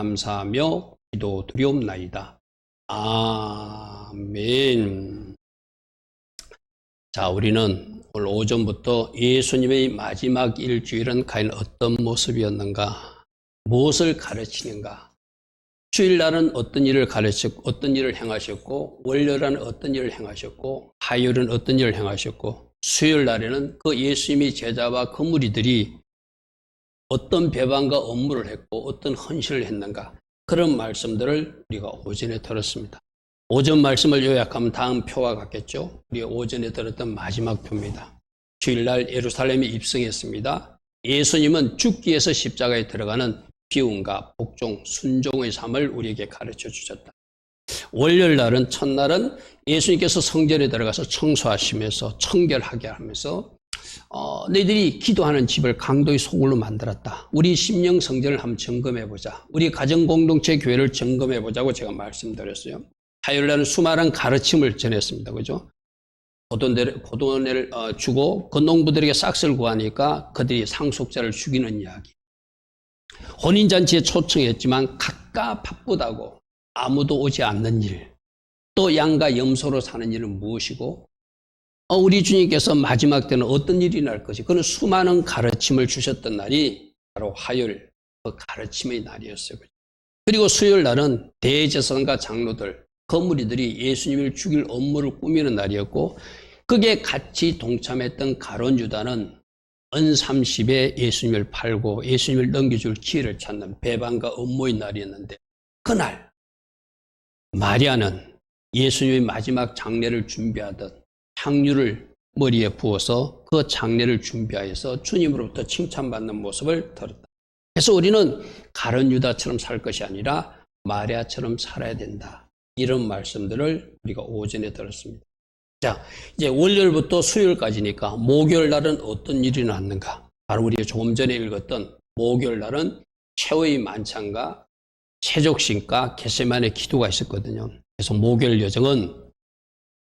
감사하며 기도드리옵나이다. 아멘. 자, 우리는 오늘 오전부터 예수님의 마지막 일주일은 과연 어떤 모습이었는가, 무엇을 가르치는가, 주일날은 어떤 일을 가르쳤고 어떤 일을 행하셨고, 월요일은 어떤 일을 행하셨고, 화요일은 어떤 일을 행하셨고, 수요일날에는 그 예수님의 제자와 그 무리들이 어떤 배반과 업무를 했고 어떤 헌신을 했는가, 그런 말씀들을 우리가 오전에 들었습니다. 오전 말씀을 요약하면 다음 표와 같겠죠. 우리가 오전에 들었던 마지막 표입니다. 주일날 예루살렘에 입성했습니다. 예수님은 죽기 위해서 십자가에 들어가는 비움과 복종, 순종의 삶을 우리에게 가르쳐 주셨다. 월요일 날은, 첫날은 예수님께서 성전에 들어가서 청소하시면서 청결하게 하면서 너희들이 기도하는 집을 강도의 소굴로 만들었다. 우리 심령 성전을 한번 점검해보자. 우리 가정공동체 교회를 점검해보자고 제가 말씀드렸어요. 화요일 날은 수많은 가르침을 전했습니다. 그죠? 고도내를 주고 그 농부들에게 싹스를 구하니까 그들이 상속자를 죽이는 이야기. 혼인잔치에 초청했지만 각각 바쁘다고 아무도 오지 않는 일. 또 양과 염소로 사는 일은 무엇이고, 우리 주님께서 마지막 때는 어떤 일이 날 것이, 그는 수많은 가르침을 주셨던 날이 바로 화요일, 그 가르침의 날이었어요. 그리고 수요일 날은 대제사장과 장로들, 그 무리들이 예수님을 죽일 업무를 꾸미는 날이었고, 그게 같이 동참했던 가룟 유다는 은30에 예수님을 팔고 예수님을 넘겨줄 기회를 찾는 배반과 업무의 날이었는데, 그날 마리아는 예수님의 마지막 장례를 준비하듯 향유를 머리에 부어서 그 장례를 준비하여서 주님으로부터 칭찬받는 모습을 들었다. 그래서 우리는 가룟 유다처럼 살 것이 아니라 마리아처럼 살아야 된다. 이런 말씀들을 우리가 오전에 들었습니다. 자, 이제 월요일부터 수요일까지니까 목요일 날은 어떤 일이 났는가? 바로 우리가 조금 전에 읽었던 목요일 날은 최후의 만찬과 세족신과 겟세마네 기도가 있었거든요. 그래서 목요일 여정은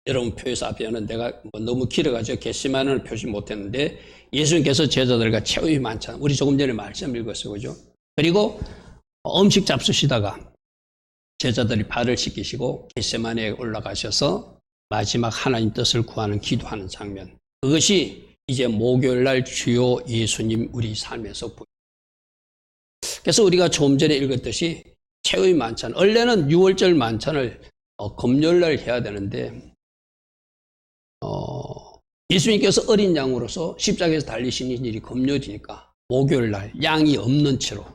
여러분 표에서 앞에는 내가 너무 길어가지고 겟세마네를 표시 못했는데, 예수님께서 제자들과 최후의 만찬, 우리 조금 전에 말씀 읽었어요. 그죠? 그리고 음식 잡수시다가 제자들이 발을 씻기시고 겟세마네에 올라가셔서 마지막 하나님 뜻을 구하는 기도하는 장면, 그것이 이제 목요일날 주요 예수님 우리 삶에서 보입니다. 그래서 우리가 조금 전에 읽었듯이 최후의 만찬, 원래는 6월절 만찬을 금요일날 해야 되는데 예수님께서 어린 양으로서 십자가에서 달리시는 일이 금요일이니까 목요일날 양이 없는 채로,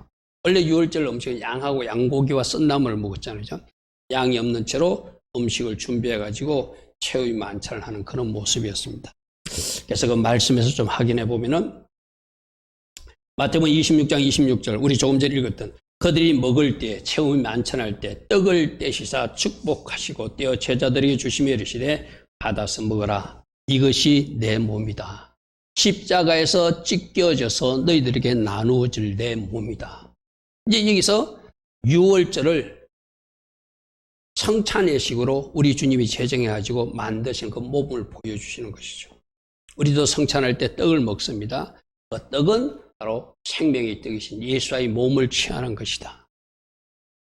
원래 6월절 음식은 양하고 양고기와 썬나물을 먹었잖아요. 양이 없는 채로 음식을 준비해가지고 최후의 만찬을 하는 그런 모습이었습니다. 그래서 그 말씀에서 좀 확인해 보면은 마태복음 26장 26절, 우리 조금 전에 읽었던, 그들이 먹을 때, 최후의 만찬할 때 떡을 떼시사 축복하시고 떼어 제자들에게 주시며 이르시되 받아서 먹어라. 이것이 내 몸이다. 십자가에서 찢겨져서 너희들에게 나누어질 내 몸이다. 이제 여기서 6월절을 성찬의 식으로 우리 주님이 제정해가지고 만드신 그 몸을 보여주시는 것이죠. 우리도 성찬할 때 떡을 먹습니다. 그 떡은 바로 생명의 떡이신 예수의 몸을 취하는 것이다.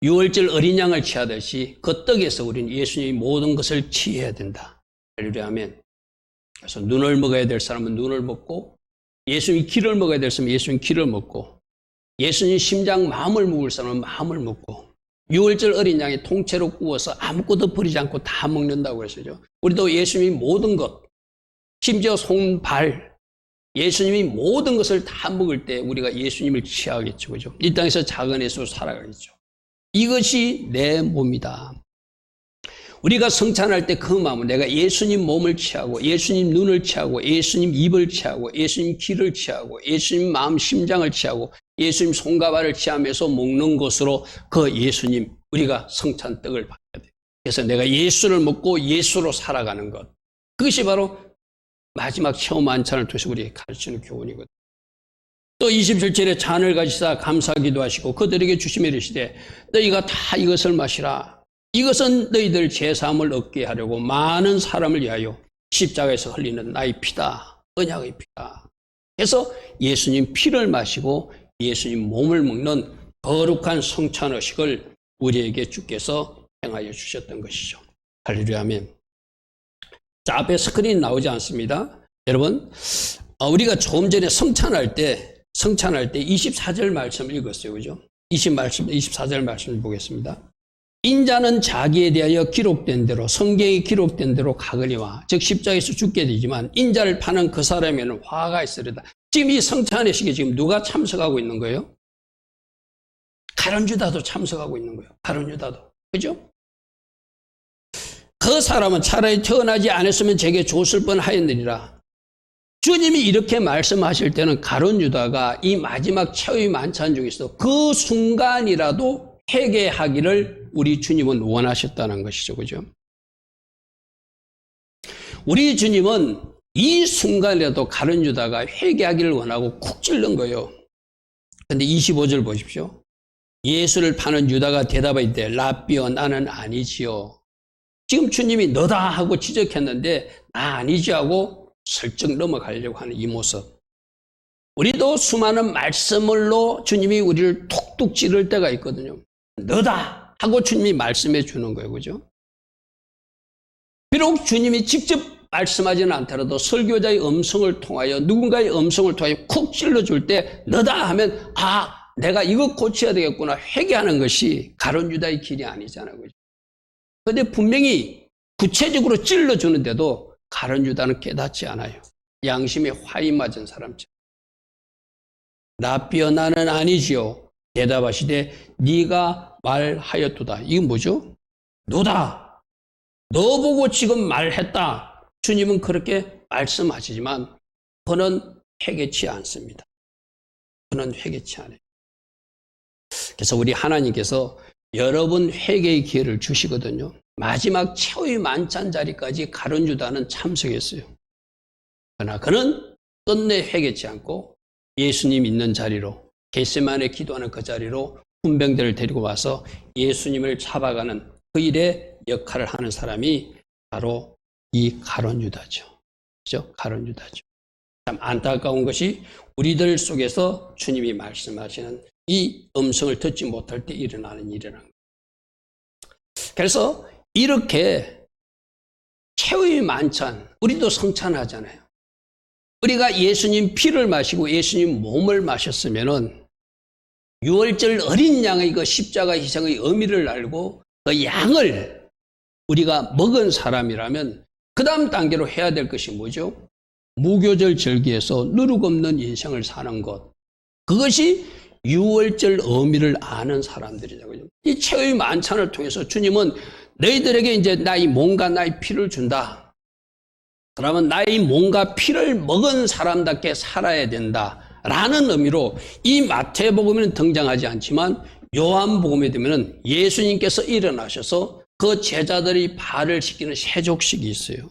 6월절 어린 양을 취하듯이 그 떡에서 우리는 예수님의 모든 것을 취해야 된다. 할렐루야 아멘. 그래서 눈을 먹어야 될 사람은 눈을 먹고, 예수님의 기를 먹어야 될 사람은 예수님의 기를 먹고, 예수님 심장 마음을 먹을 사람은 마음을 먹고, 6월절 어린 양이 통째로 구워서 아무것도 버리지 않고 다 먹는다고 그랬어요. 우리도 예수님의 모든 것, 심지어 손, 발, 예수님이 모든 것을 다 먹을 때 우리가 예수님을 취하겠죠. 그죠? 이 땅에서 작은 예수로 살아가겠죠. 이것이 내 몸이다. 우리가 성찬할 때 그 마음은 내가 예수님 몸을 취하고, 예수님 눈을 취하고, 예수님 입을 취하고, 예수님 귀를 취하고, 예수님 마음 심장을 취하고, 예수님 손과 발을 취하면서 먹는 것으로 그 예수님, 우리가 성찬 떡을 받아야 돼요. 그래서 내가 예수를 먹고 예수로 살아가는 것, 그것이 바로 마지막 최후 만찬을 통해서 우리에게 가르치는 교훈이거든요. 또 27절에 잔을 가지사 감사기도 하시고 그들에게 주시며 이르시되 너희가 다 이것을 마시라. 이것은 너희들 죄사함을 얻게 하려고 많은 사람을 위하여 십자가에서 흘리는 나의 피다. 언약의 피다. 그래서 예수님 피를 마시고 예수님 몸을 먹는 거룩한 성찬의식을 우리에게 주께서 행하여 주셨던 것이죠. 할렐루야 아멘. 자, 앞에 스크린 나오지 않습니다. 여러분, 우리가 조금 전에 성찬할 때 24절 말씀 읽었어요. 그죠? 24절 말씀을 보겠습니다. 인자는 자기에 대하여 기록된 대로, 성경에 기록된 대로 가거니와, 즉 십자가에서 죽게 되지만 인자를 파는 그 사람에는 화가 있으리다. 지금 이 성찬의식에 지금 누가 참석하고 있는 거예요? 가룟 유다도 참석하고 있는 거예요. 가룟 유다도. 그죠? 그 사람은 차라리 태어나지 않았으면 제게 줬을 뻔하였느니라. 주님이 이렇게 말씀하실 때는 가룟 유다가 이 마지막 최후의 만찬 중에서 그 순간이라도 회개하기를 우리 주님은 원하셨다는 것이죠. 그죠? 우리 주님은 이 순간이라도 가룟 유다가 회개하기를 원하고 쿡 찔른 거예요. 근데 25절 보십시오. 예수를 파는 유다가 대답하되 라삐여 나는 아니지요. 지금 주님이 너다 하고 지적했는데 나 아니지 하고 슬쩍 넘어가려고 하는 이 모습. 우리도 수많은 말씀으로 주님이 우리를 톡톡 찌를 때가 있거든요. 너다 하고 주님이 말씀해 주는 거예요. 그죠? 비록 주님이 직접 말씀하지는 않더라도 설교자의 음성을 통하여 누군가의 음성을 통하여 쿡 찔러줄 때 너다 하면 내가 이거 고쳐야 되겠구나 회개하는 것이 가룟 유다의 길이 아니잖아요. 그죠? 그런데 분명히 구체적으로 찔러주는데도 가룟 유다는 깨닫지 않아요. 양심에 화이 맞은 사람처럼. 라삐여 나는 아니지요. 대답하시되 네가 말하였도다. 이건 뭐죠? 너다. 너 보고 지금 말했다. 주님은 그렇게 말씀하시지만 그는 회개치 않습니다. 그는 회개치 않아요. 그래서 우리 하나님께서 여러분 회개의 기회를 주시거든요. 마지막 최후의 만찬 자리까지 가룟 유다는 참석했어요. 그러나 그는 끝내 회개치 않고 예수님 있는 자리로 겟세마네 기도하는 그 자리로 군병들을 데리고 와서 예수님을 잡아가는 그 일에 역할을 하는 사람이 바로 이 가룟 유다죠. 그죠? 가룟 유다죠. 참 안타까운 것이 우리들 속에서 주님이 말씀하시는 이 음성을 듣지 못할 때 일어나는 일이라는 거예요. 그래서 이렇게 최후의 만찬, 우리도 성찬하잖아요. 우리가 예수님 피를 마시고 예수님 몸을 마셨으면은 6월절 어린 양의 그 십자가 희생의 의미를 알고 그 양을 우리가 먹은 사람이라면 그 다음 단계로 해야 될 것이 뭐죠? 무교절 절기에서 누룩 없는 인생을 사는 것. 그것이 6월절 의미를 아는 사람들이죠. 이 최후의 만찬을 통해서 주님은 너희들에게 이제 나의 몸과 나의 피를 준다. 그러면 나의 몸과 피를 먹은 사람답게 살아야 된다. 라는 의미로 이 마태복음에는 등장하지 않지만 요한복음에 되면 예수님께서 일어나셔서 그 제자들이 발을 씻기는 세족식이 있어요.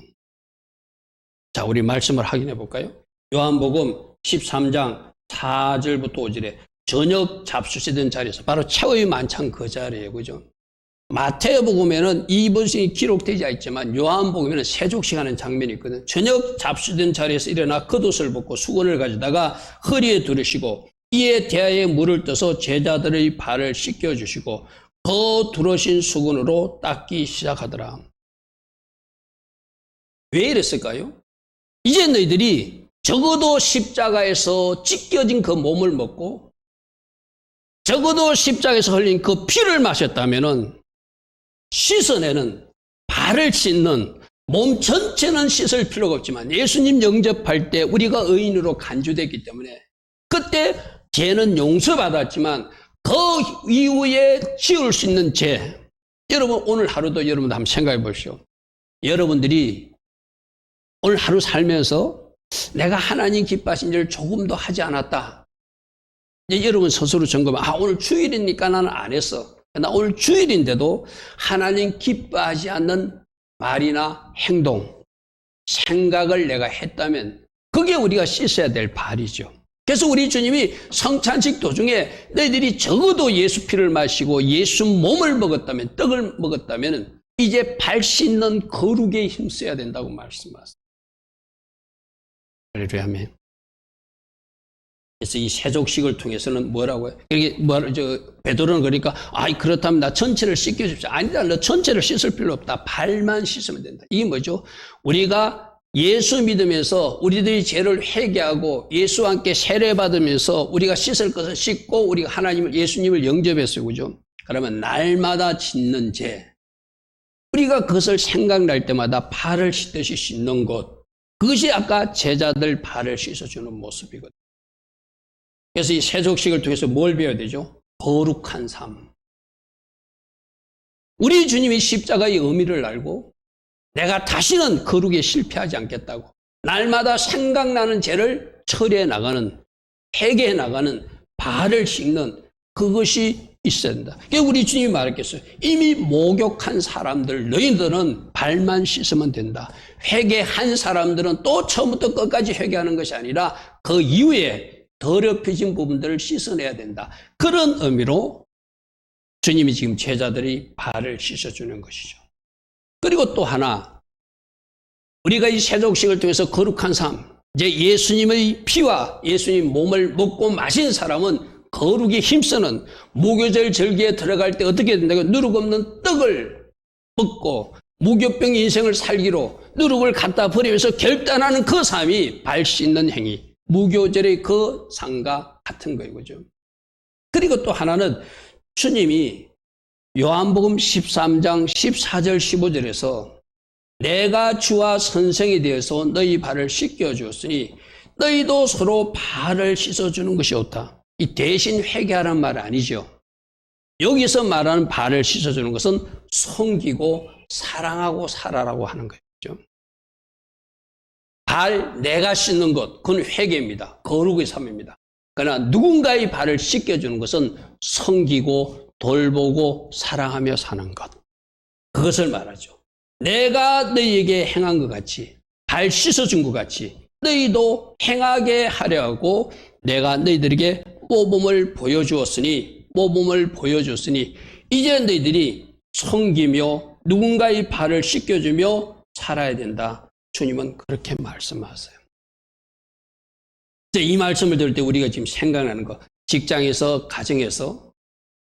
자, 우리 말씀을 확인해 볼까요? 요한복음 13장 4절부터 5절에 저녁 잡수시던 자리에서 바로 최후의 만찬 그 자리예요. 그죠? 마태복음에는 이 번식이 기록되지 않지만 요한복음에는 세족식 하는 장면이 있거든요. 저녁 잡수던 자리에서 일어나 겉옷을 벗고 수건을 가져다가 허리에 두르시고 이에 대야에 물을 떠서 제자들의 발을 씻겨주시고 그 두르신 수건으로 닦기 시작하더라. 왜 이랬을까요? 이제 너희들이 적어도 십자가에서 찢겨진 그 몸을 먹고 적어도 십자가에서 흘린 그 피를 마셨다면은 씻어내는, 발을 씻는, 몸 전체는 씻을 필요가 없지만 예수님 영접할 때 우리가 의인으로 간주됐기 때문에 그때 죄는 용서받았지만 그 이후에 지을 수 있는 죄. 여러분 오늘 하루도 여러분 한번 생각해 보십시오. 여러분들이 오늘 하루 살면서 내가 하나님 기뻐하신 일을 조금도 하지 않았다. 이제 여러분 스스로 점검하면 오늘 주일이니까 나는 안 했어. 나 오늘 주일인데도 하나님 기뻐하지 않는 말이나 행동, 생각을 내가 했다면 그게 우리가 씻어야 될 발이죠. 그래서 우리 주님이 성찬식 도중에 너희들이 적어도 예수 피를 마시고 예수 몸을 먹었다면, 떡을 먹었다면 이제 발 씻는 거룩에 힘써야 된다고 말씀하셨습니다. 할렐루야 아멘. 그래서 이 세족식을 통해서는 뭐라고요? 이게 베드로는 그러니까 그렇다면 나 전체를 씻겨 줍시오. 아니다. 너 전체를 씻을 필요 없다. 발만 씻으면 된다. 이게 뭐죠? 우리가 예수 믿으면서 우리들이 죄를 회개하고 예수와 함께 세례받으면서 우리가 씻을 것을 씻고 우리가 예수님을 영접했어요. 그죠? 그러면 날마다 짓는 죄. 우리가 그것을 생각날 때마다 발을 씻듯이 씻는 것. 그것이 아까 제자들 발을 씻어주는 모습이거든요. 그래서 이 세족식을 통해서 뭘 배워야 되죠? 거룩한 삶. 우리 주님이 십자가의 의미를 알고 내가 다시는 거룩에 실패하지 않겠다고 날마다 생각나는 죄를 처리해 나가는, 회개해 나가는, 발을 씻는 그것이 있어야 된다. 그래서 우리 주님이 말했겠어요. 이미 목욕한 사람들 너희들은 발만 씻으면 된다. 회개한 사람들은 또 처음부터 끝까지 회개하는 것이 아니라 그 이후에 더럽혀진 부분들을 씻어내야 된다. 그런 의미로 주님이 지금 제자들이 발을 씻어주는 것이죠. 그리고 또 하나, 우리가 이 세족식을 통해서 거룩한 삶, 이제 예수님의 피와 예수님 몸을 먹고 마신 사람은 거룩에 힘쓰는 무교절 절기에 들어갈 때 어떻게 된다고? 누룩 없는 떡을 먹고 무교병 인생을 살기로 누룩을 갖다 버리면서 결단하는 그 삶이 발 씻는 행위, 무교절의 그 상과 같은 거예요. 그죠? 그리고 또 하나는 주님이 요한복음 13장 14절 15절에서 내가 주와 선생이 되어서 너희 발을 씻겨주었으니 너희도 서로 발을 씻어주는 것이 옳다. 이 대신 회개하라는 말 아니죠. 여기서 말하는 발을 씻어주는 것은 섬기고 사랑하고 살아라고 하는 거죠. 발 내가 씻는 것, 그건 회개입니다. 거룩의 삶입니다. 그러나 누군가의 발을 씻겨주는 것은 섬기고 돌보고 사랑하며 사는 것. 그것을 말하죠. 내가 너희에게 행한 것 같이, 발 씻어준 것 같이 너희도 행하게 하려 하고 내가 너희들에게 모범을 보여주었으니 이제 너희들이 섬기며 누군가의 발을 씻겨주며 살아야 된다. 주님은 그렇게 말씀하세요. 이 말씀을 들을 때 우리가 지금 생각나는 거, 직장에서, 가정에서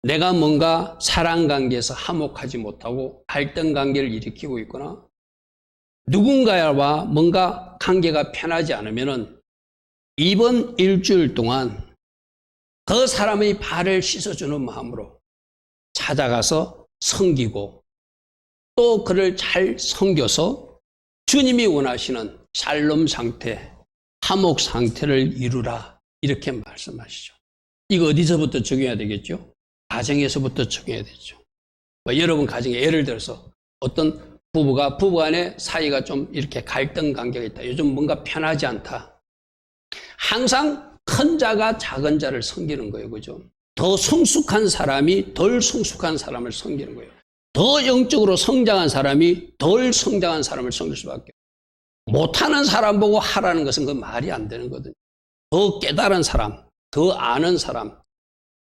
내가 뭔가 사랑관계에서 화목하지 못하고 갈등관계를 일으키고 있거나 누군가와 뭔가 관계가 편하지 않으면 이번 일주일 동안 그 사람의 발을 씻어주는 마음으로 찾아가서 섬기고 또 그를 잘 섬겨서 주님이 원하시는 샬롬 상태, 화목 상태를 이루라, 이렇게 말씀하시죠. 이거 어디서부터 적용해야 되겠죠? 가정에서부터 적용해야 되죠. 여러분 가정에 예를 들어서 어떤 부부 간의 사이가 좀 이렇게 갈등 관계가 있다. 요즘 뭔가 편하지 않다. 항상 큰 자가 작은 자를 섬기는 거예요. 그죠? 더 성숙한 사람이 덜 성숙한 사람을 섬기는 거예요. 더 영적으로 성장한 사람이 덜 성장한 사람을 섬길 수밖에 없어요. 못하는 사람 보고 하라는 것은 그 말이 안 되는 거거든요. 더 깨달은 사람, 더 아는 사람,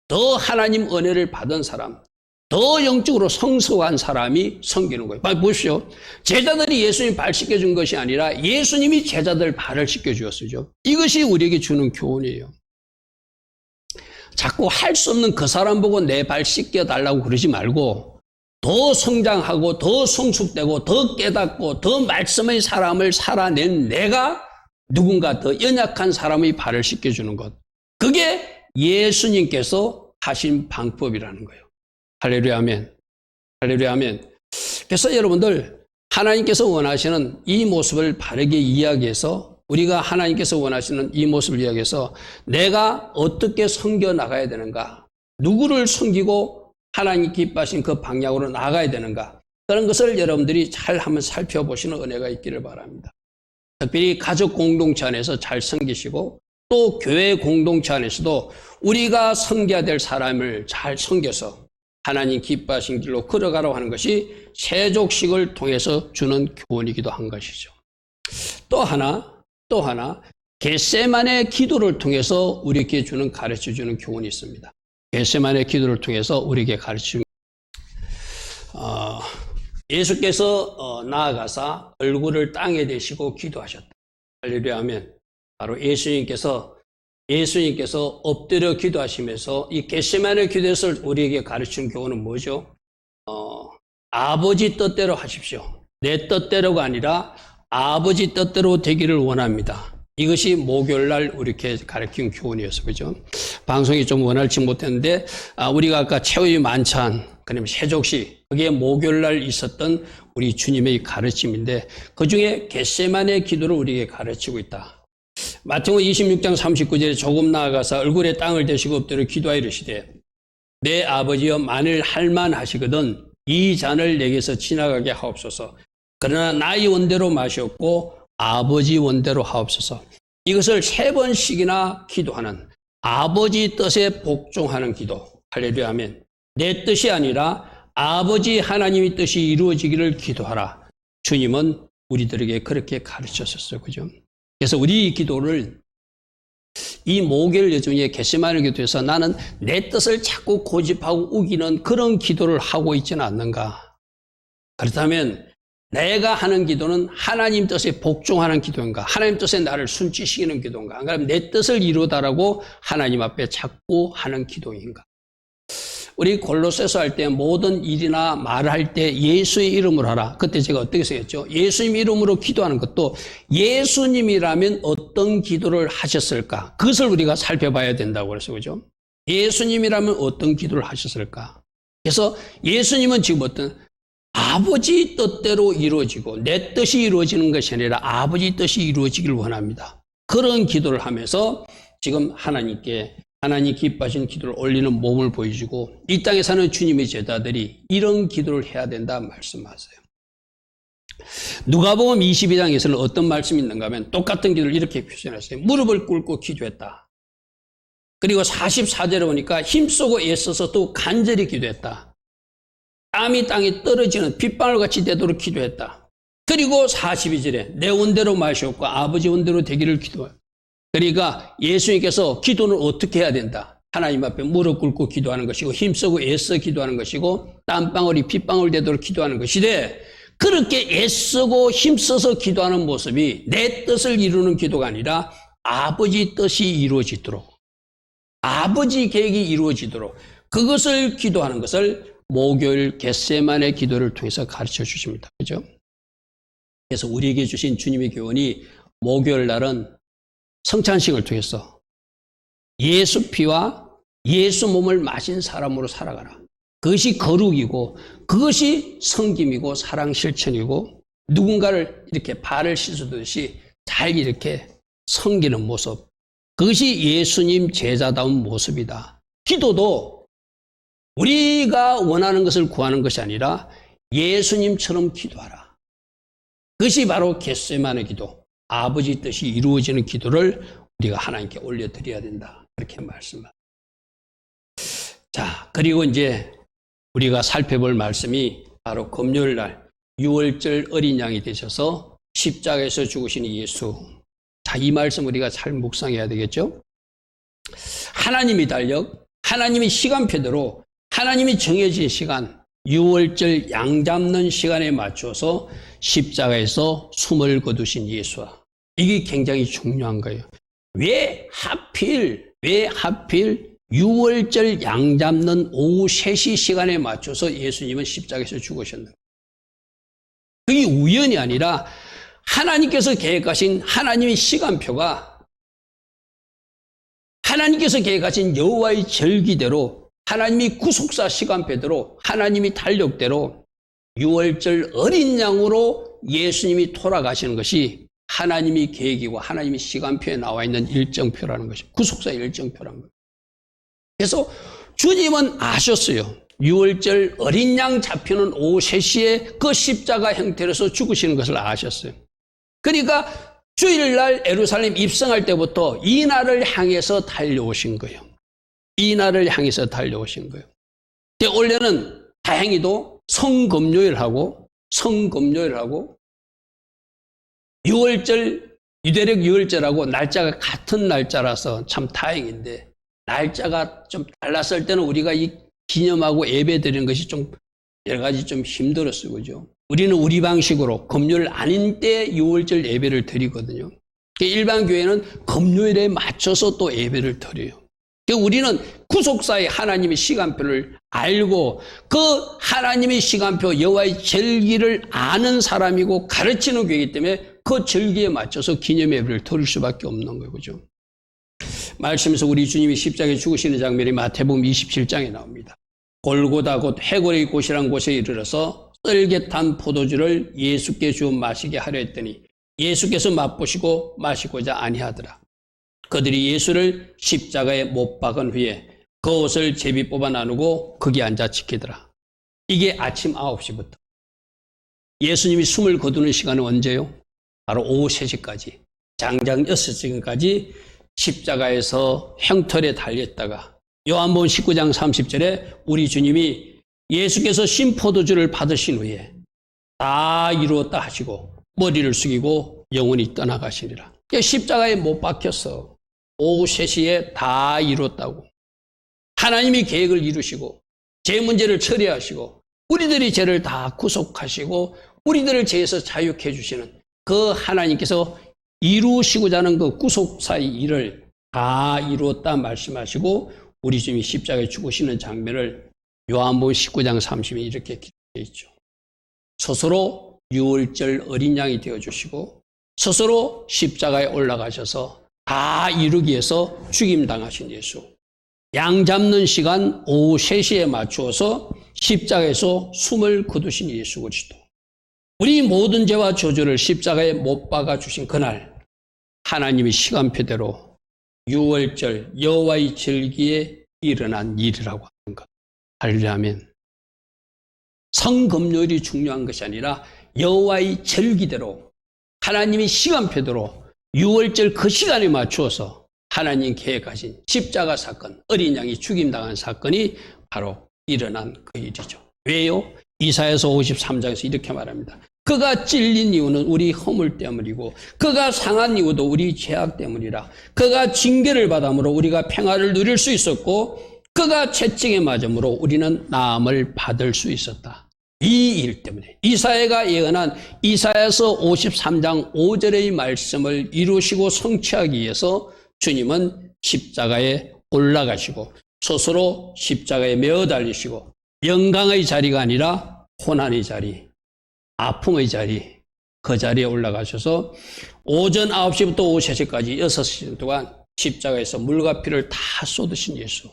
더 하나님 은혜를 받은 사람, 더 영적으로 성숙한 사람이 섬기는 거예요. 보십시오. 제자들이 예수님 발 씻겨준 것이 아니라 예수님이 제자들 발을 씻겨주었어요. 이것이 우리에게 주는 교훈이에요. 자꾸 할 수 없는 그 사람 보고 내 발 씻겨달라고 그러지 말고 더 성장하고 더 성숙되고 더 깨닫고 더 말씀의 사람을 살아낸 내가 누군가 더 연약한 사람의 발을 씻겨주는 것. 그게 예수님께서 하신 방법이라는 거예요. 할렐루야 아멘. 할렐루야 아멘. 그래서 여러분들 하나님께서 원하시는 이 모습을 바르게 이야기해서 우리가 하나님께서 원하시는 이 모습을 이야기해서 내가 어떻게 섬겨 나가야 되는가, 누구를 섬기고 하나님 기뻐하신 그 방향으로 나가야 되는가, 그런 것을 여러분들이 잘 한번 살펴보시는 은혜가 있기를 바랍니다. 특별히 가족 공동체 안에서 잘 섬기시고 또 교회 공동체 안에서도 우리가 섬겨야 될 사람을 잘 섬겨서 하나님 기뻐하신 길로 걸어가라고 하는 것이 세족식을 통해서 주는 교훈이기도 한 것이죠. 또 하나 겟세마네 기도를 통해서 우리에게 가르쳐주는 교훈이 있습니다. 겟세마네 기도를 통해서 우리에게 가르쳐주는 예수께서 나아가사 얼굴을 땅에 대시고 기도하셨다. 할렐루야 하면 바로 예수님께서 예수님께서 엎드려 기도하시면서 이 겟세마네 기도에서 우리에게 가르치는 교훈은 뭐죠? 아버지 뜻대로 하십시오. 내 뜻대로가 아니라 아버지 뜻대로 되기를 원합니다. 이것이 목요일날 우리에게 가르친 교훈이었어요. 그죠? 방송이 좀 원활치 못했는데, 우리가 아까 최후의 만찬, 그다음에 세족식, 그게 목요일날 있었던 우리 주님의 가르침인데, 그 중에 겟세마네 기도를 우리에게 가르치고 있다. 마태복음 26장 39절에 조금 나아가서 얼굴에 땅을 대시고 엎드려 기도하여 이르시되, 내 아버지여 만일 할만하시거든 이 잔을 내게서 지나가게 하옵소서. 그러나 나의 원대로 마시옵고 아버지 원대로 하옵소서. 이것을 3번씩이나 기도하는 아버지 뜻에 복종하는 기도. 할렐루야 아멘. 내 뜻이 아니라 아버지 하나님의 뜻이 이루어지기를 기도하라. 주님은 우리들에게 그렇게 가르쳤었어요. 그죠? 그래서 우리 이 기도를 이 목요일 여중에 겟세마네 기도에서 나는 내 뜻을 자꾸 고집하고 우기는 그런 기도를 하고 있지는 않는가? 그렇다면 내가 하는 기도는 하나님 뜻에 복종하는 기도인가? 하나님 뜻에 나를 순지시키는 기도인가? 그럼 내 뜻을 이루다라고 하나님 앞에 자꾸 하는 기도인가? 우리 골로새서 할 때 모든 일이나 말할 때 예수의 이름으로 하라. 그때 제가 어떻게 쓰였죠? 예수님 이름으로 기도하는 것도 예수님이라면 어떤 기도를 하셨을까? 그것을 우리가 살펴봐야 된다고 그래서 그죠? 예수님이라면 어떤 기도를 하셨을까? 그래서 예수님은 지금 어떤 아버지 뜻대로 이루어지고 내 뜻이 이루어지는 것이 아니라 아버지 뜻이 이루어지기를 원합니다. 그런 기도를 하면서 지금 하나님께 하나님 기뻐하시는 기도를 올리는 몸을 보여주고 이 땅에 사는 주님의 제자들이 이런 기도를 해야 된다 말씀하세요. 누가복음 22장에서는 어떤 말씀이 있는가 하면 똑같은 기도를 이렇게 표현했어요. 무릎을 꿇고 기도했다. 그리고 44절에 보니까 힘쓰고 애써서 또 간절히 기도했다. 땀이 땅에 떨어지는 빗방울같이 되도록 기도했다. 그리고 42절에 내 원대로 마시옵고 아버지 원대로 되기를 기도했다. 그러니까 예수님께서 기도는 어떻게 해야 된다? 하나님 앞에 무릎 꿇고 기도하는 것이고 힘쓰고 애써 기도하는 것이고 땀방울이 빗방울 되도록 기도하는 것이되 그렇게 애쓰고 힘써서 기도하는 모습이 내 뜻을 이루는 기도가 아니라 아버지 뜻이 이루어지도록 아버지 계획이 이루어지도록 그것을 기도하는 것을 목요일 겟세마네 기도를 통해서 가르쳐 주십니다. 그죠? 그래서 우리에게 주신 주님의 교훈이 목요일 날은 성찬식을 통해서 예수 피와 예수 몸을 마신 사람으로 살아가라. 그것이 거룩이고 그것이 섬김이고 사랑 실천이고 누군가를 이렇게 발을 씻어두듯이 잘 이렇게 섬기는 모습. 그것이 예수님 제자다운 모습이다. 기도도 우리가 원하는 것을 구하는 것이 아니라 예수님처럼 기도하라. 그것이 바로 겟세마네 기도. 아버지 뜻이 이루어지는 기도를 우리가 하나님께 올려드려야 된다. 그렇게 말씀합니다. 자, 그리고 이제 우리가 살펴볼 말씀이 바로 금요일 날 6월절 어린 양이 되셔서 십자가에서 죽으신 예수. 자, 이 말씀 우리가 잘 묵상해야 되겠죠? 하나님이 달력, 하나님이 시간표대로 하나님이 정해진 시간, 6월절 양 잡는 시간에 맞춰서 십자가에서 숨을 거두신 예수와 이게 굉장히 중요한 거예요. 왜 하필 6월절 양 잡는 오후 3시 시간에 맞춰서 예수님은 십자가에서 죽으셨는가? 그게 우연이 아니라 하나님께서 계획하신 하나님의 시간표가 하나님께서 계획하신 여호와의 절기대로 하나님이 구속사 시간표대로 하나님이 달력대로 6월절 어린 양으로 예수님이 돌아가시는 것이 하나님이 계획이고 하나님이 시간표에 나와 있는 일정표라는 것이 구속사의 일정표라는 거예요. 그래서 주님은 아셨어요. 6월절 어린 양 잡히는 오후 3시에 그 십자가 형태로서 죽으시는 것을 아셨어요. 그러니까 주일날 예루살렘 입성할 때부터 이 날을 향해서 달려오신 거예요. 이 날을 향해서 달려오신 거예요. 원래는 다행히도 성금요일하고 6월절, 유대력 6월절하고 날짜가 같은 날짜라서 참 다행인데 날짜가 좀 달랐을 때는 우리가 이 기념하고 예배 드리는 것이 좀 여러 가지 좀 힘들었어요. 그죠? 우리는 우리 방식으로 금요일 아닌 때 6월절 예배를 드리거든요. 일반 교회는 금요일에 맞춰서 또 예배를 드려요. 우리는 구속사의 하나님의 시간표를 알고 그 하나님의 시간표 여호와의 절기를 아는 사람이고 가르치는 교회이기 때문에 그 절기에 맞춰서 기념예배를 드릴 수밖에 없는 거예요. 그죠? 말씀에서 우리 주님이 십자가에 죽으시는 장면이 마태복음 27장에 나옵니다. 골고다 곧 해골의 곳이란 곳에 이르러서 썰get한 포도주를 예수께 주어 마시게 하려 했더니 예수께서 맛보시고 마시고자 아니하더라. 그들이 예수를 십자가에 못 박은 후에 그 옷을 제비 뽑아 나누고 거기 앉아 지키더라. 이게 아침 9시부터. 예수님이 숨을 거두는 시간은 언제요? 바로 오후 3시까지. 장장 6시까지 십자가에서 형털에 달렸다가 요한복음 19장 30절에 우리 주님이 예수께서 신포도주를 받으신 후에 다 이루었다 하시고 머리를 숙이고 영원히 떠나가시리라. 십자가에 못 박혔어. 오후 3시에 다 이뤘다고. 하나님이 계획을 이루시고 죄 문제를 처리하시고 우리들의 죄를 다 구속하시고 우리들을 죄에서 자유케 해주시는 그 하나님께서 이루시고자 하는 그 구속사의 일을 다 이루었다 말씀하시고 우리 주님이 십자가에 죽으시는 장면을 요한복음 19장 30에 이렇게 기록되어 있죠. 스스로 유월절 어린 양이 되어주시고 스스로 십자가에 올라가셔서 다 이루기 위해서 죽임당하신 예수. 양 잡는 시간 오후 3시에 맞추어서 십자가에서 숨을 거두신 예수 그리스도. 우리 모든 죄와 저주를 십자가에 못 박아 주신 그날 하나님의 시간표대로 유월절 여호와의 절기에 일어난 일이라고 하는 것. 하려면 성금요일이 중요한 것이 아니라 여호와의 절기대로 하나님의 시간표대로 유월절 그 시간에 맞추어서 하나님 계획하신 십자가 사건, 어린 양이 죽임당한 사건이 바로 일어난 그 일이죠. 왜요? 이사야서 53장에서 이렇게 말합니다. 그가 찔린 이유는 우리 허물 때문이고 그가 상한 이유도 우리 죄악 때문이라. 그가 징계를 받음으로 우리가 평화를 누릴 수 있었고 그가 채찍에 맞음으로 우리는 나음을 받을 수 있었다. 이 일 때문에 이사야가 예언한 이사야서 53장 5절의 말씀을 이루시고 성취하기 위해서 주님은 십자가에 올라가시고 스스로 십자가에 매어 달리시고 영광의 자리가 아니라 고난의 자리, 아픔의 자리, 그 자리에 올라가셔서 오전 9시부터 오후 3시까지 6시간 동안 십자가에서 물과 피를 다 쏟으신 예수.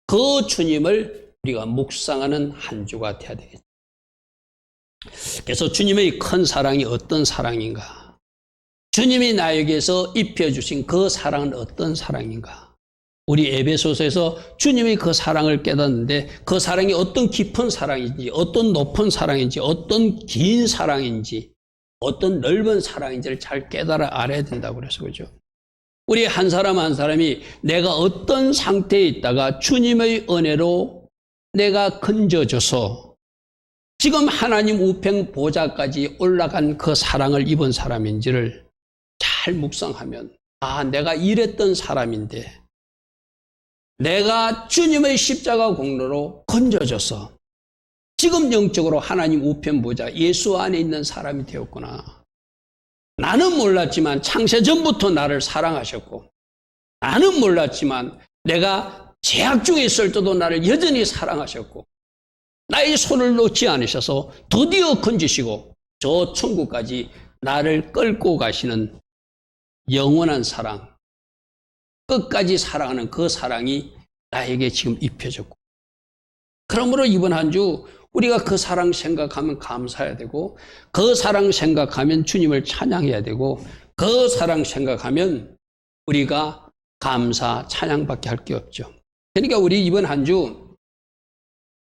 그 주님을 우리가 묵상하는 한 주가 되어야 되겠죠. 그래서 주님의 큰 사랑이 어떤 사랑인가? 주님이 나에게서 입혀주신 그 사랑은 어떤 사랑인가? 우리 에베소서에서 주님이 그 사랑을 깨닫는데 그 사랑이 어떤 깊은 사랑인지, 어떤 높은 사랑인지, 어떤 긴 사랑인지, 어떤 넓은 사랑인지를 잘 깨달아 알아야 된다고 그래서 그죠. 우리 한 사람 한 사람이 내가 어떤 상태에 있다가 주님의 은혜로 내가 건져져서 지금 하나님 우편 보좌까지 올라간 그 사랑을 입은 사람인지를 잘 묵상하면 아, 내가 이랬던 사람인데 내가 주님의 십자가 공로로 건져져서 지금 영적으로 하나님 우편 보좌 예수 안에 있는 사람이 되었구나. 나는 몰랐지만 창세전부터 나를 사랑하셨고 나는 몰랐지만 내가 죄악 중에 있을 때도 나를 여전히 사랑하셨고 나의 손을 놓지 않으셔서 드디어 건지시고 저 천국까지 나를 끌고 가시는 영원한 사랑, 끝까지 사랑하는 그 사랑이 나에게 지금 입혀졌고 그러므로 이번 한 주 우리가 그 사랑 생각하면 감사해야 되고 그 사랑 생각하면 주님을 찬양해야 되고 그 사랑 생각하면 우리가 감사, 찬양밖에 할 게 없죠. 그러니까 우리 이번 한 주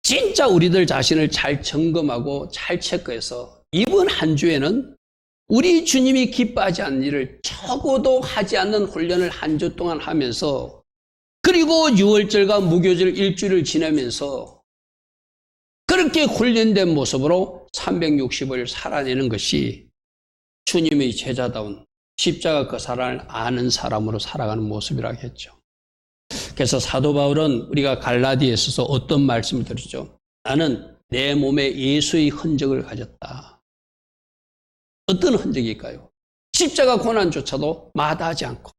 진짜 우리들 자신을 잘 점검하고 잘 체크해서 이번 한 주에는 우리 주님이 기뻐하지 않는 일을 적어도 하지 않는 훈련을 한 주 동안 하면서 그리고 6월절과 무교절 일주일을 지나면서 그렇게 훈련된 모습으로 365일 살아내는 것이 주님의 제자다운 십자가 그 사랑을 아는 사람으로 살아가는 모습이라고 했죠. 그래서 사도 바울은 우리가 갈라디아서서 어떤 말씀을 드리죠? 나는 내 몸에 예수의 흔적을 가졌다. 어떤 흔적일까요? 십자가 고난조차도 마다하지 않고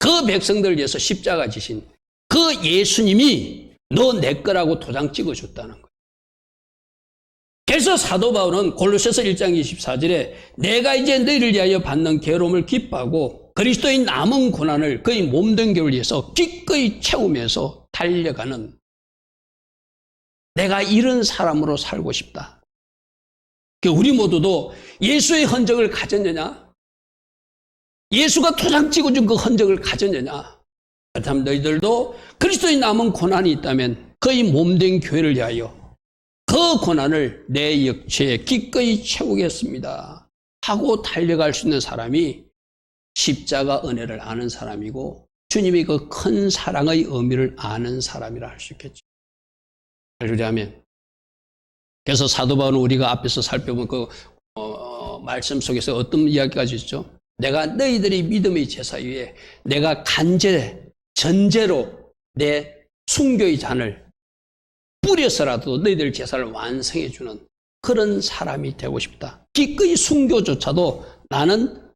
그 백성들을 위해서 십자가 지신 그 예수님이 너 내 거라고 도장 찍어줬다는 거예요. 그래서 사도 바울은 골로새서 1장 24절에 내가 이제 너희를 위하여 받는 괴로움을 기뻐하고 그리스도의 남은 고난을 그의 몸된 교를 위해서 기꺼이 채우면서 달려가는 내가 이런 사람으로 살고 싶다. 우리 모두도 예수의 흔적을 가졌느냐? 예수가 도장 찍어준 그 흔적을 가졌느냐? 그렇다면 너희들도 그리스도의 남은 고난이 있다면 그의 몸된 교회를 위하여 그 고난을 내 역체에 기꺼이 채우겠습니다 하고 달려갈 수 있는 사람이 십자가 은혜를 아는 사람이고 주님의 그 큰 사랑의 의미를 아는 사람이라 할 수 있겠죠. 그러려면 그래서 사도 바울은 우리가 앞에서 살펴본 그 말씀 속에서 어떤 이야기가 있죠? 내가 너희들이 믿음의 제사 위에 내가 전제로 내 순교의 잔을 뿌려서라도 너희들 제사를 완성해 주는 그런 사람이 되고 싶다. 기꺼이 순교조차도 나는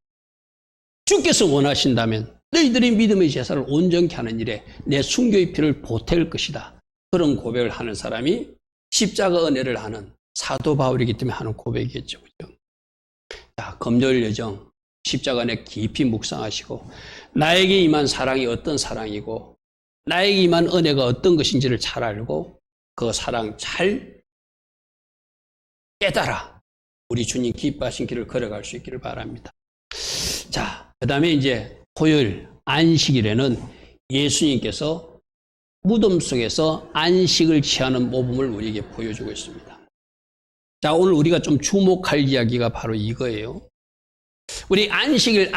주께서 원하신다면 너희들이 믿음의 제사를 온전케 하는 일에 내 순교의 피를 보탤 것이다. 그런 고백을 하는 사람이 십자가 은혜를 하는 사도 바울이기 때문에 하는 고백이겠죠. 그죠? 자, 금요일 여정 십자가 안에 깊이 묵상하시고 나에게 임한 사랑이 어떤 사랑이고 나에게 임한 은혜가 어떤 것인지를 잘 알고 그 사랑 잘 깨달아 우리 주님 기뻐하신 길을 걸어갈 수 있기를 바랍니다. 자, 그 다음에 이제 토요일 안식일에는 예수님께서 무덤 속에서 안식을 취하는 모범을 우리에게 보여주고 있습니다. 자, 오늘 우리가 좀 주목할 이야기가 바로 이거예요. 우리 안식일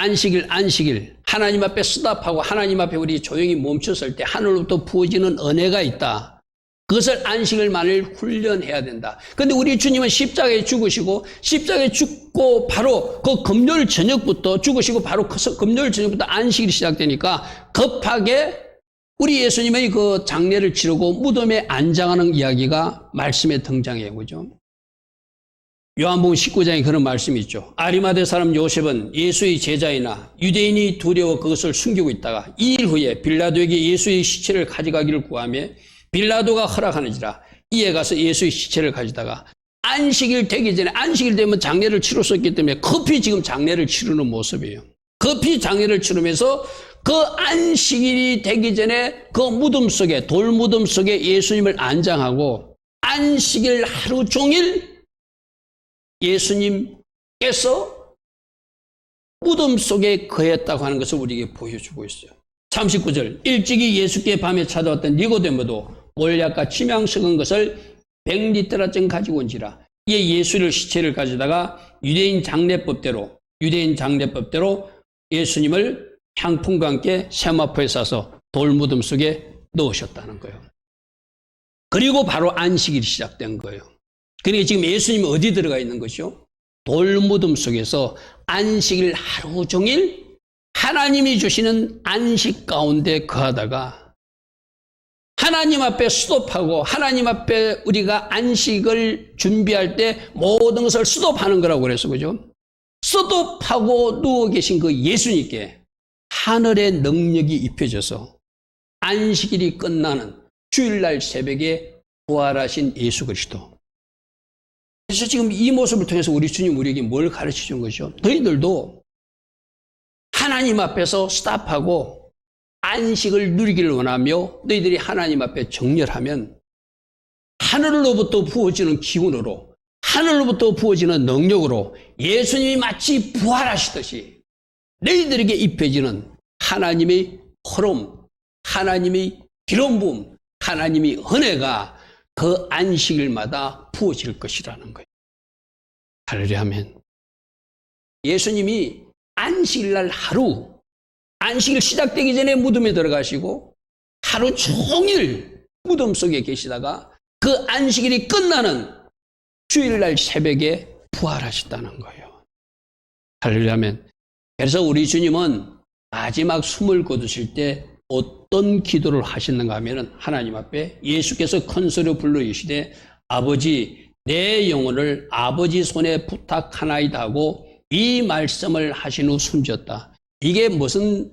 하나님 앞에 수답하고 하나님 앞에 우리 조용히 멈췄을 때 하늘로부터 부어지는 은혜가 있다. 그것을 안식일만을 훈련해야 된다. 그런데 우리 주님은 십자가에 죽으시고 십자가에 죽고 바로 그 금요일 저녁부터 죽으시고 바로 금요일 저녁부터 안식일이 시작되니까 급하게 우리 예수님의 그 장례를 치르고 무덤에 안장하는 이야기가 말씀에 등장해요. 그죠? 요한복음 19장에 그런 말씀이 있죠. 아리마대 사람 요셉은 예수의 제자이나 유대인이 두려워 그것을 숨기고 있다가 2일 후에 빌라도에게 예수의 시체를 가져가기를 구하며 빌라도가 허락하는지라 이에 가서 예수의 시체를 가져다가 안식일 되기 전에 안식일 되면 장례를 치렀었기 때문에 급히 지금 장례를 치르는 모습이에요. 급히 장례를 치르면서 그 안식일이 되기 전에 그 무덤 속에 돌무덤 속에 예수님을 안장하고 안식일 하루 종일 예수님께서 무덤 속에 거했다고 하는 것을 우리에게 보여주고 있어요. 39절 일찍이 예수께 밤에 찾아왔던 니고데모도 몰약과 침향 썩은 것을 100리터라쯤 가지고 온지라 이에 예수를 시체를 가져다가 유대인 장례법대로 예수님을 향품과 함께 세마포에 싸서 돌무덤 속에 넣으셨다는 거예요. 그리고 바로 안식일이 시작된 거예요. 그러니까 지금 예수님이 어디 들어가 있는 것이요? 돌무덤 속에서 안식일 하루 종일 하나님이 주시는 안식 가운데 거하다가 하나님 앞에 수도하고 하나님 앞에 우리가 안식을 준비할 때 모든 것을 수도하는 거라고 그래서 그죠? 수도하고 누워 계신 그 예수님께 하늘의 능력이 입혀져서 안식일이 끝나는 주일날 새벽에 부활하신 예수 그리스도. 그래서 지금 이 모습을 통해서 우리 주님 우리에게 뭘 가르쳐 준 것이죠? 너희들도 하나님 앞에서 스탑하고 안식을 누리기를 원하며 너희들이 하나님 앞에 정렬하면 하늘로부터 부어지는 기운으로 하늘로부터 부어지는 능력으로 예수님이 마치 부활하시듯이 너희들에게 입혀지는 하나님의 흐름, 하나님의 기름 부음, 하나님의 은혜가 그 안식일마다 부어질 것이라는 거예요. 할렐루야. 예수님이 안식일날 하루 안식일 시작되기 전에 무덤에 들어가시고 하루 종일 무덤 속에 계시다가 그 안식일이 끝나는 주일날 새벽에 부활하셨다는 거예요. 할렐루야. 그래서 우리 주님은 마지막 숨을 거두실 때 어떤 기도를 하셨는가 하면 하나님 앞에 예수께서 큰 소리로 불러 이르시되 아버지 내 영혼을 아버지 손에 부탁하나이다 하고 이 말씀을 하신 후 숨졌다. 이게 무슨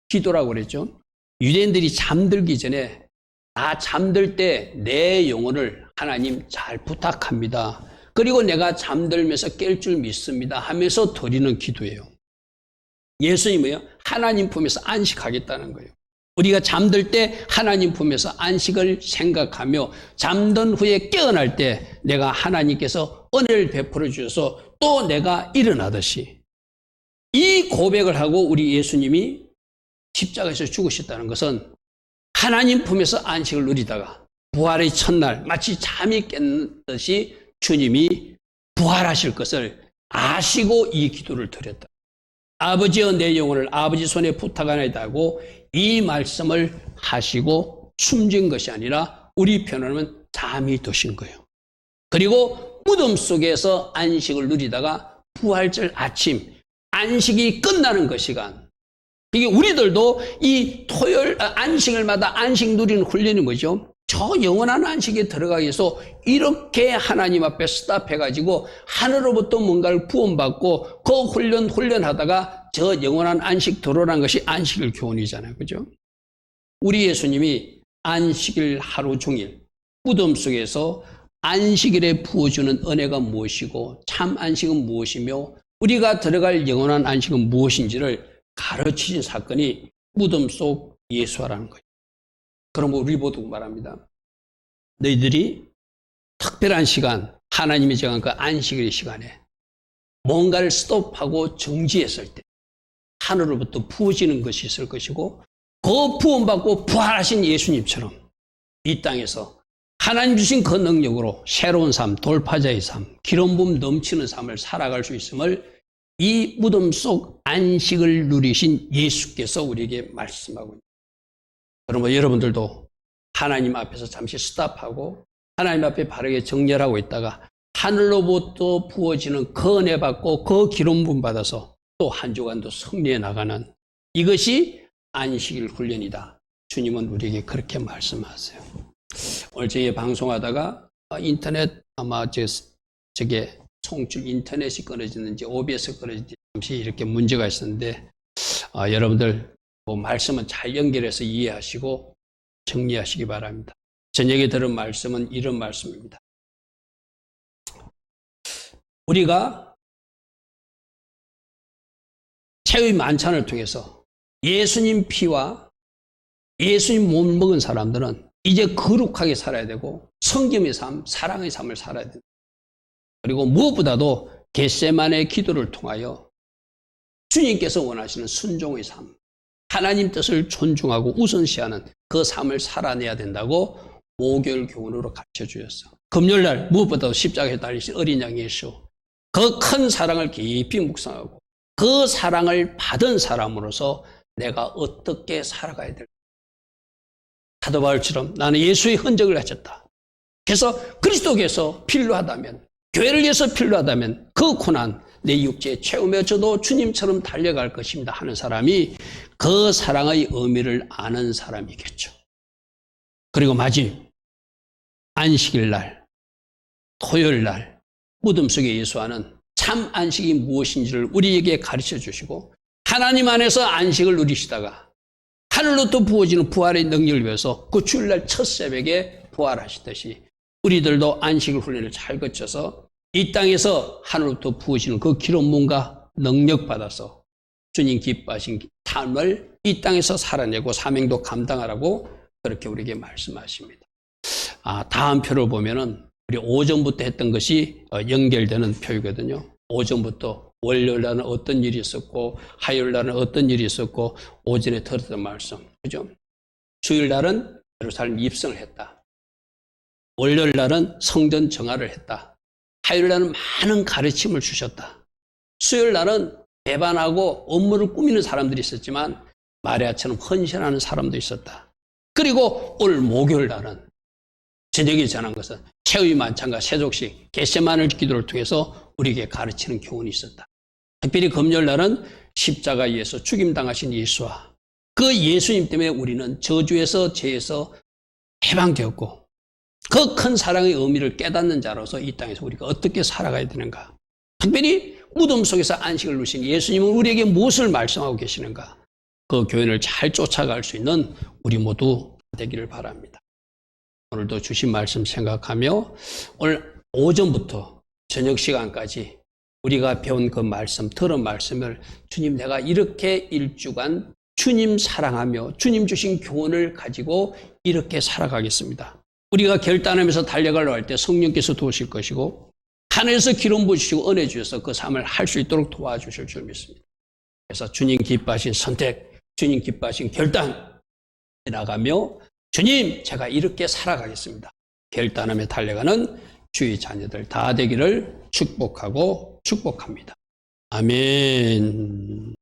기도라고 그랬죠? 유대인들이 잠들기 전에 나 잠들 때 내 영혼을 하나님 잘 부탁합니다. 그리고 내가 잠들면서 깰 줄 믿습니다 하면서 드리는 기도예요. 예수님은요, 하나님 품에서 안식하겠다는 거예요. 우리가 잠들 때 하나님 품에서 안식을 생각하며 잠든 후에 깨어날 때 내가 하나님께서 은혜를 베풀어 주셔서 또 내가 일어나듯이, 이 고백을 하고 우리 예수님이 십자가에서 죽으셨다는 것은 하나님 품에서 안식을 누리다가 부활의 첫날 마치 잠이 깼듯이 주님이 부활하실 것을 아시고 이 기도를 드렸다. 아버지여 내 영혼을 아버지 손에 부탁하나이다 하고 이 말씀을 하시고 숨진 것이 아니라 우리 표현하면 잠이 드신 거예요. 그리고 무덤 속에서 안식을 누리다가 부활절 아침 안식이 끝나는 그 시간, 이게 우리들도 이 토요일 안식일마다 안식 누리는 훈련이 뭐죠? 저 영원한 안식에 들어가기 위해서 이렇게 하나님 앞에 스탑해가지고 하늘로부터 뭔가를 부원받고 그 훈련하다가 저 영원한 안식 들어오라는 것이 안식일 교훈이잖아요. 그죠? 우리 예수님이 안식일 하루 종일 무덤 속에서 안식일에 부어주는 은혜가 무엇이고 참 안식은 무엇이며 우리가 들어갈 영원한 안식은 무엇인지를 가르치신 사건이 무덤 속 예수화라는 거예요. 그럼 우리 모두 말합니다. 너희들이 특별한 시간, 하나님이 정한 그 안식일의 시간에 뭔가를 스톱하고 정지했을 때 하늘로부터 부어지는 것이 있을 것이고 그 부원받고 부활하신 예수님처럼 이 땅에서 하나님 주신 그 능력으로 새로운 삶, 돌파자의 삶, 기름 부음 넘치는 삶을 살아갈 수 있음을 이 무덤 속 안식을 누리신 예수께서 우리에게 말씀하고 있습니다. 그러면 여러분들도 하나님 앞에서 잠시 스탑하고 하나님 앞에 바르게 정렬하고 있다가 하늘로부터 부어지는 그 은혜 받고 그 기름 부음 받아서 또 한 주간도 승리해 나가는 이것이 안식일 훈련이다. 주님은 우리에게 그렇게 말씀하세요. 오늘 저희 방송하다가 인터넷 아마 저게 송출 인터넷이 끊어지는지 OBS 끊어지는지 잠시 이렇게 문제가 있었는데 여러분들 말씀은 잘 연결해서 이해하시고 정리하시기 바랍니다. 저녁에 들은 말씀은 이런 말씀입니다. 우리가 최후의 만찬을 통해서 예수님 피와 예수님 몸 먹은 사람들은 이제 거룩하게 살아야 되고 성김의 삶, 사랑의 삶을 살아야 된다. 그리고 무엇보다도 겟세마네 기도를 통하여 주님께서 원하시는 순종의 삶, 하나님 뜻을 존중하고 우선시하는 그 삶을 살아내야 된다고 목요일 교훈으로 가르쳐 주셨어. 금요일날 무엇보다도 십자가에 달리신 어린 양 예수, 그 큰 사랑을 깊이 묵상하고 그 사랑을 받은 사람으로서 내가 어떻게 살아가야 될까? 사도 바울처럼 나는 예수의 흔적을 가졌다. 그래서 그리스도께서 필요하다면, 교회를 위해서 필요하다면 그 고난 내 육체에 채우며 저도 주님처럼 달려갈 것입니다 하는 사람이 그 사랑의 의미를 아는 사람이겠죠. 그리고 마지막 안식일 날, 토요일 날 무덤 속에 예수와는 참 안식이 무엇인지를 우리에게 가르쳐 주시고 하나님 안에서 안식을 누리시다가 하늘로부터 부어지는 부활의 능력을 위해서 그 주일날 첫 새벽에 부활하시듯이 우리들도 안식일 훈련을 잘 거쳐서 이 땅에서 하늘로부터 부어지는 그 기름 부음과 능력 받아서 주님 기뻐하신 삶을 이 땅에서 살아내고 사명도 감당하라고 그렇게 우리에게 말씀하십니다. 다음 표를 보면은 우리 오전부터 했던 것이 연결되는 표이거든요. 오전부터 월요일날은 어떤 일이 있었고 화요일날은 어떤 일이 있었고 오전에 들었던 말씀, 그죠? 주일날은 예루살렘 입성을 했다. 월요일날은 성전 정화를 했다. 화요일날은 많은 가르침을 주셨다. 수요일날은 배반하고 업무를 꾸미는 사람들이 있었지만 마리아처럼 헌신하는 사람도 있었다. 그리고 오늘 목요일날은 저녁에 전한 것은 최후의 만찬과 세족식 겟세마네 기도를 통해서 우리에게 가르치는 교훈이 있었다. 특별히 금요일날은 십자가에서 죽임당하신 예수와 그 예수님 때문에 우리는 저주에서 죄에서 해방되었고 그 큰 사랑의 의미를 깨닫는 자로서 이 땅에서 우리가 어떻게 살아가야 되는가. 특별히 무덤 속에서 안식을 누신 예수님은 우리에게 무엇을 말씀하고 계시는가? 그 교훈을 잘 쫓아갈 수 있는 우리 모두 되기를 바랍니다. 오늘도 주신 말씀 생각하며 오늘 오전부터 저녁 시간까지 우리가 배운 그 말씀, 들은 말씀을 주님 내가 이렇게 일주간 주님 사랑하며 주님 주신 교훈을 가지고 이렇게 살아가겠습니다. 우리가 결단하면서 달려가려 할 때 성령께서 도우실 것이고 하늘에서 기름 부으시고 은혜 주셔서 그 삶을 할 수 있도록 도와주실 줄 믿습니다. 그래서 주님 기뻐하신 선택, 주님 기뻐하신 결단 나가며 주님 제가 이렇게 살아가겠습니다. 결단하며 달려가는 주의 자녀들 다 되기를 축복하고 축복합니다. 아멘.